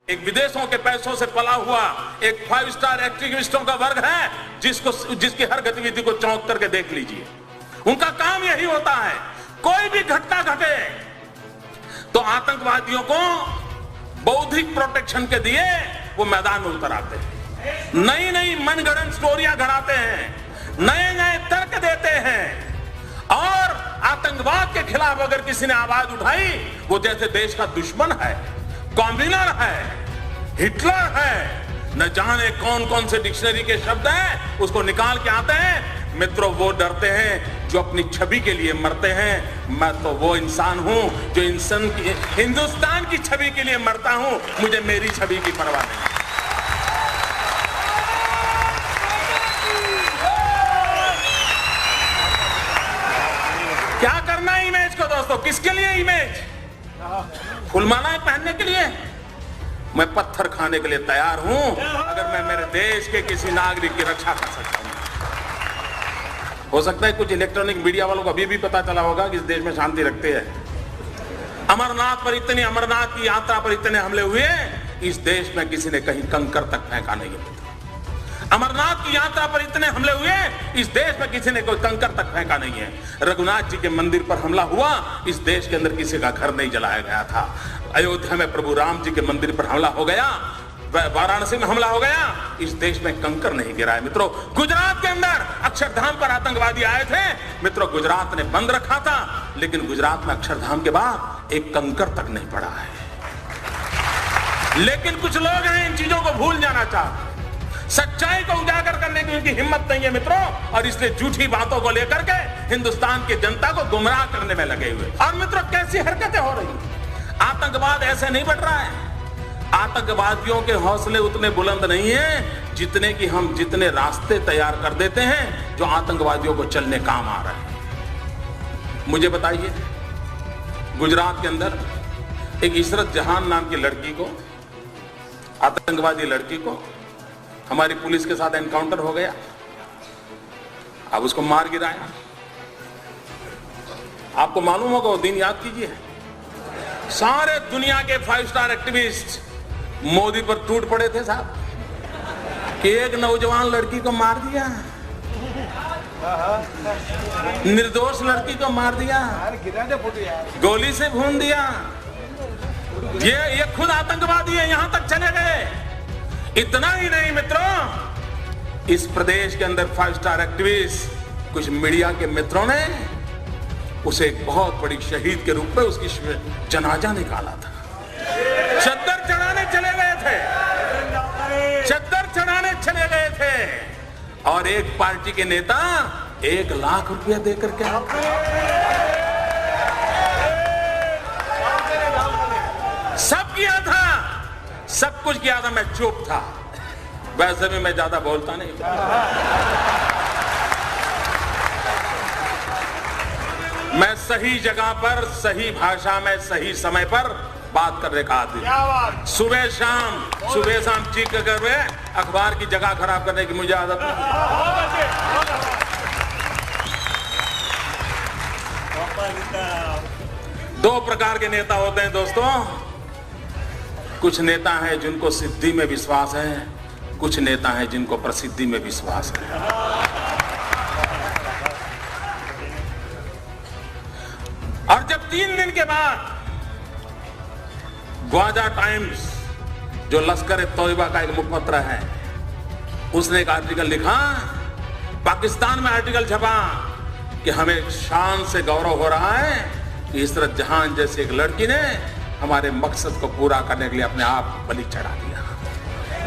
एक विदेशों के पैसों से पला हुआ एक 5 स्टार एक्टिविस्टों का वर्ग है जिसकी हर गतिविधि को चौंक करके देख लीजिए। उनका काम यही होता है, कोई भी घटना घटे तो आतंकवादियों को बौद्धिक प्रोटेक्शन के दिए वो मैदान में उतर आते हैं, नई नई मनगढ़ंत स्टोरियां गढ़ाते हैं, नए नए तर्क देते हैं और आतंकवाद के खिलाफ अगर किसी ने आवाज उठाई वो जैसे देश का दुश्मन है, कॉम्बिनर है, हिटलर है, न जाने कौन कौन से डिक्शनरी के शब्द हैं उसको निकाल के आते हैं। मित्रों, वो डरते हैं जो अपनी छवि के लिए मरते हैं। मैं तो वो इंसान हूं जो हिंदुस्तान की छवि के लिए मरता हूं, मुझे मेरी छवि की परवाह नहीं। क्या करना है इमेज को दोस्तों? किसके लिए इमेज? फुलमालाएं पहनने के लिए? मैं पत्थर खाने के लिए तैयार हूं अगर मैं मेरे देश के किसी नागरिक की रक्षा कर सकता हूं। हो सकता है कुछ इलेक्ट्रॉनिक मीडिया वालों को अभी भी पता चला होगा कि इस देश में शांति रखते हैं। अमरनाथ की यात्रा पर इतने हमले हुए, इस देश में किसी ने कहीं कंकर तक फेंका नहीं है। अमरनाथ की यात्रा पर इतने हमले हुए, इस देश में किसी ने कोई कंकर तक फेंका नहीं है। रघुनाथ जी के मंदिर पर हमला हुआ, इस देश के अंदर किसी का घर नहीं जलाया गया था। अयोध्या में प्रभु राम जी के मंदिर पर हमला हो गया, वाराणसी में हमला हो गया, इस देश में कंकर नहीं गिरा है। मित्रों, गुजरात के अंदर अक्षरधाम पर आतंकवादी आए थे। मित्रों, गुजरात ने बंद रखा था, लेकिन गुजरात में अक्षरधाम के बाद एक कंकर तक नहीं पड़ा है। लेकिन कुछ लोग हैं इन चीजों को भूल जाना चाहते, सच्चाई को उजागर करने की उनकी हिम्मत नहीं है मित्रों, और इसलिए झूठी बातों को लेकर के हिंदुस्तान की जनता को गुमराह करने में लगे हुए। और मित्रों, कैसी हरकतें हो रही हैं? आतंकवाद ऐसे नहीं बढ़ रहा है। आतंकवादियों के हौसले उतने बुलंद नहीं हैं जितने रास्ते तैयार कर देते हैं जो आतंकवादियों को चलने काम आ रहे हैं। मुझे बताइए, गुजरात के अंदर एक इशरत जहान नाम की लड़की को, आतंकवादी लड़की को, हमारी पुलिस के साथ एनकाउंटर हो गया। अब उसको मार गिराया। आपको मालूम होगा, वो दिन याद कीजिए, सारे दुनिया के 5 स्टार एक्टिविस्ट मोदी पर टूट पड़े थे साहब कि एक नौजवान लड़की को मार दिया, निर्दोष लड़की को मार दिया, गोली से भून दिया। ये खुद आतंकवादी है, यहां तक चले गए। इतना ही नहीं मित्रों, इस प्रदेश के अंदर 5 स्टार एक्टिविस्ट, कुछ मीडिया के मित्रों ने उसे एक बहुत बड़ी शहीद के रूप में उसकी जनाजा निकाला था। चद्दर चढ़ाने चले गए थे, चद्दर चढ़ाने चले गए थे, और एक पार्टी के नेता 1 लाख रुपया देकर के सब किया था, सब कुछ किया था। मैं चुप था, वैसे भी मैं ज्यादा बोलता नहीं। मैं सही जगह पर, सही भाषा में, सही समय पर बात करने का आदमी। सुबह शाम चीख कर अखबार की जगह खराब करने की मुझे आदत नहीं। दो प्रकार के नेता होते हैं दोस्तों। कुछ नेता हैं जिनको सिद्धि में विश्वास है, कुछ नेता हैं जिनको प्रसिद्धि में विश्वास है। और जब 3 दिन के बाद ग्वाजा टाइम्स, जो लश्कर तौयबा का एक मुखपत्र है, उसने एक आर्टिकल लिखा, पाकिस्तान में आर्टिकल छपा कि हमें शान से गौरव हो रहा है कि इशरत जहान जैसी एक लड़की ने हमारे मकसद को पूरा करने के लिए अपने आप बलि चढ़ा दिया।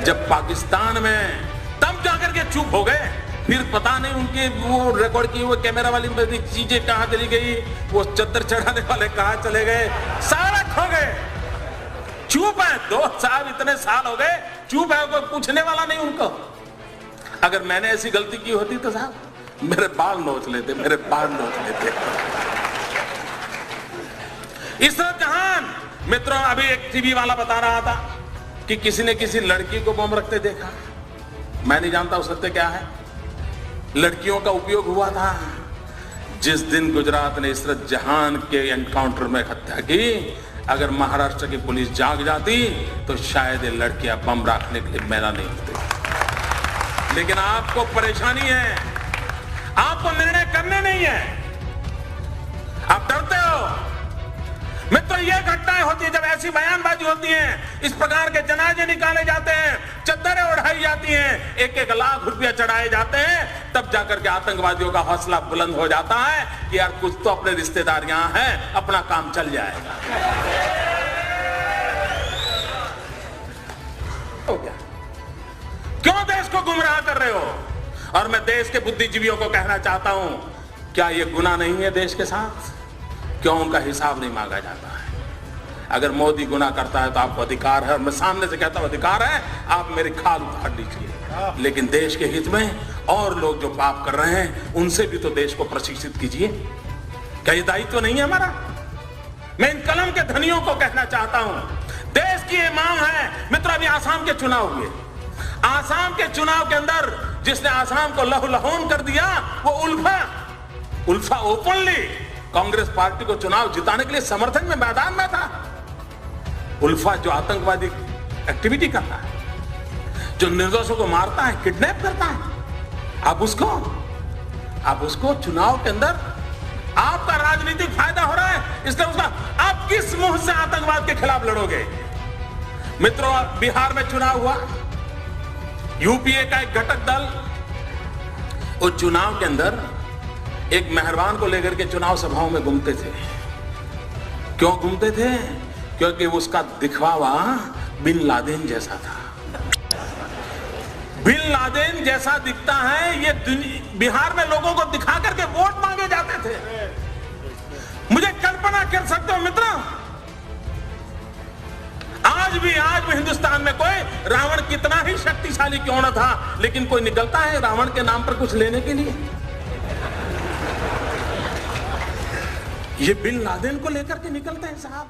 जब पाकिस्तान में, तब जाकर के चुप हो गए। फिर पता नहीं उनके वो रिकॉर्ड की वो कैमरा वाली चीजें कहां चली गई, वो चद्दर चढ़ाने वाले कहां चले गए, सारा खो गए। चुप है, 2 साल, इतने साल हो गए, चुप है, कोई पूछने वाला नहीं उनको। अगर मैंने ऐसी गलती की होती तो साहब मेरे बाल नोच लेते, मेरे बाल नोच लेते। इशरत जहान, मित्रों, अभी एक टीवी वाला बता रहा था कि किसी ने किसी लड़की को बम रखते देखा। मैं नहीं जानता वो सत्य क्या है। लड़कियों का उपयोग हुआ था। जिस दिन गुजरात ने इशरत जहान के एनकाउंटर में हत्या की, अगर महाराष्ट्र की पुलिस जाग जाती तो शायद ये लड़कियां बम रखने के लिए मैदान नहीं होती। लेकिन आपको परेशानी है, आपको निर्णय करने नहीं है, आप डरते हो। मित्रों, ये घटनाएं होती है जब ऐसी बयानबाजी होती है, इस प्रकार के जनाजे निकाले जाते हैं, चद्दरें उड़ाई जाती हैं, 1-1 लाख रुपया चढ़ाए जाते हैं, तब जाकर के आतंकवादियों का हौसला बुलंद हो जाता है कि यार कुछ तो अपने रिश्तेदार यहां हैं, अपना काम चल जाएगा। क्यों देश को गुमराह कर रहे हो? और मैं देश के बुद्धिजीवियों को कहना चाहता हूं, क्या यह गुनाह नहीं है देश के साथ? क्यों उनका हिसाब नहीं मांगा जाता है? अगर मोदी गुनाह करता है तो आपको अधिकार है, और मैं सामने से कहता हूं अधिकार है, आप मेरी खाल उतार लीजिए, लेकिन देश के हित में और लोग जो पाप कर रहे हैं उनसे भी तो देश को प्रशिक्षित कीजिए। क्या ये दायित्व नहीं है हमारा? मैं इन कलम के धनियों को कहना चाहता हूं, देश की ये मांग है। मित्रों, अभी आसाम के चुनाव हुए, आसाम के चुनाव के अंदर जिसने आसाम को लहूलुहान कर दिया वो उल्फा ओपनली कांग्रेस पार्टी को चुनाव जिताने के लिए समर्थन में मैदान में था। उल्फा जो आतंकवादी एक्टिविटी करता है, जो निर्दोषों को मारता है, किडनैप करता है, आप उसको चुनाव के अंदर आपका राजनीतिक फायदा हो रहा है, इसलिए उसका आप किस मुंह से आतंकवाद के खिलाफ लड़ोगे? मित्रों, बिहार में चुनाव हुआ, यूपीए का एक घटक दल उस चुनाव के अंदर एक मेहरबान को लेकर के चुनाव सभाओं में घूमते थे। क्यों घूमते थे? क्योंकि उसका दिखवावा बिन लादेन जैसा था। बिन लादेन जैसा दिखता है, ये बिहार में लोगों को दिखा करके वोट मांगे जाते थे। मुझे कल्पना कर सकते हो मित्रों, आज भी हिंदुस्तान में कोई रावण कितना ही शक्तिशाली क्यों न था, लेकिन कोई निकलता है रावण के नाम पर कुछ लेने के लिए? ये बिन लादेन को लेकर के निकलते हैं साहब।